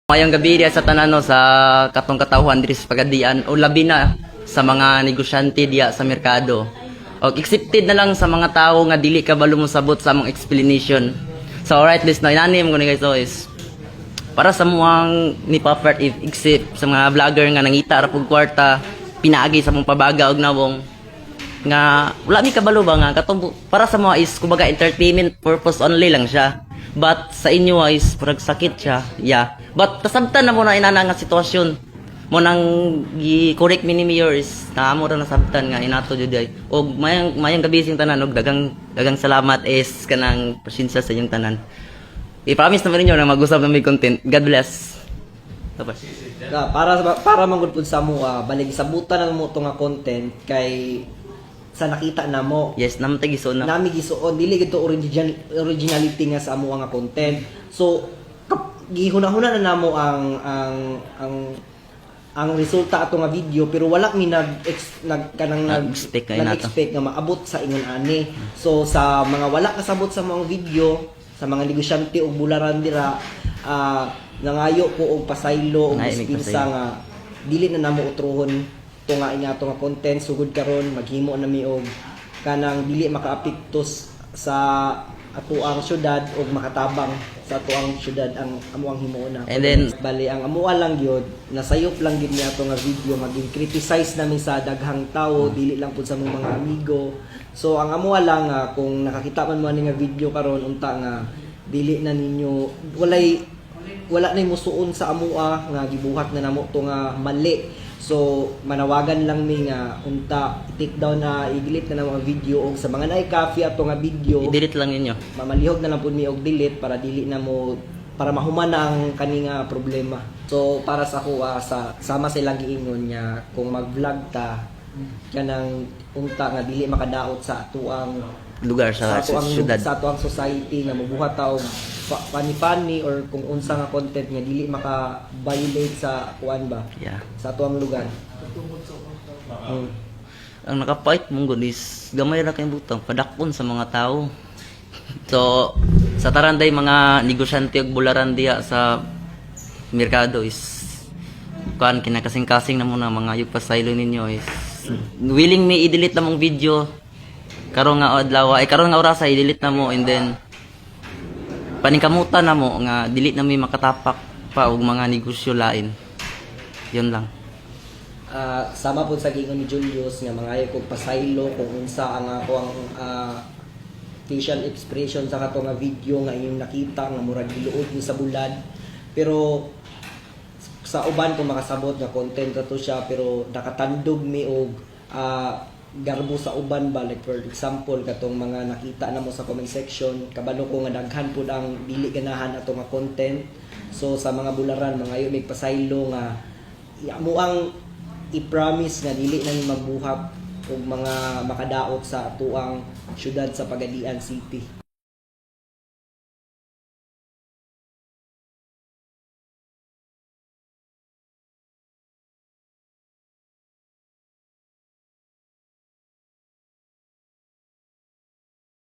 Mayong gabi diya sa tanan no, sa katong katawhan diri sa Pagadian o labi na sa mga negosyante diya sa merkado. O accepted na lang sa mga tao nga dili kabalo mo sabot sa among explanation. So alright, listen, inani mo guys, so is para sa muang ni Papert if except sa mga vlogger nga nangita ra pug kwarta, pinaagi sa mong pabaga og nawong nga wala mi kabalo ba nga katong para sa mga is kumbaga entertainment purpose only lang siya. But sa inyo is purag sakit siya. Yeah. But kasabtan na mo na inana nga sitwasyon. Mo nang i-correct mi ni Mayor is naamo ra nasabtan nga inato jud ay. Og mayang gabi sing tanan og dagang salamat is kanang presensya sa inyong tanan. I-promise naman ninyo na mag-usap na may content. God bless. Tapos. Para manggod pud sa mo balig sabutan na mo to nga content kay sa nakita na mo. Yes, naman tagisuon na. Nami gisuon dili gito originality nga sa amo nga content. So gihuna-huna na namo ang resulta ato nga video pero wala mi nag-expect nga maabot sa ingon ani. So sa mga wala kasabot sa mga video sa mga negosyante og bularan dira nangayo ko og pasaylo og dispensa nga dili na namo utrohon to nga inato nga content sugod karon maghimo na mi og kanang dili makaapektos sa atuang syudad og makatabang sa atuang syudad ang amuang himuon na. And then bali ang amuan lang gyud nasayop lang gyud ni ato nga video maging criticize namin sa daghang tawo dili lang pud sa mga amigo. So ang amuan lang kung nakakita man mo ani nga video karon unta nga dili na ninyo wala na musuon sa amua nga gibuhat na namo to nga mali. So manawagan lang mi nga unta i-take down na i-delete na mga video og sa mga naay coffee ato nga video i-delete lang ninyo. Mamalihog na lang pud mi og delete para dili na mo para mahuman na ang kaninga problema. So para sa ako sama sa ilang giingon nga kung mag-vlog ta kanang unta nga dili makadaot sa atuang lugar sa syudad sa atuang society nga mabuhat ta og funny or kung unsa nga content nga dili maka-violate sa kuan ba sa atuang lugar. Ang nakapait mong good is gamay ra kay butang padakpon sa mga tao. So sa taranday mga negosyante og bularan diya sa merkado is kuan kinakasing-kasing na muna mga yugpasaylo ninyo is willing may i-delete na mong video karon nga adlaw ay karon nga oras ay i-delete na mo and then paningkamutan na mo nga dili na may makatapak pa og mga negosyo lain. Yun lang. Sama po sa gingon ni Julius nga mga kog pasaylo kung unsa ang ako ang facial expression sa kato nga video nga inyong nakita nga murag giluod ni sa bulad. Pero sa uban kung makasabot nga content to siya pero nakatandog mi og garbo sa uban ba, like for example katong mga nakita na mo sa comment section kabalo ko nga daghan pud ang dili ganahan ato nga content. So sa mga bularan mga ayo mig pasaylo nga mo ang i-promise nga dili na ni magbuhat og mga makadaot sa atuang syudad sa Pagadian City.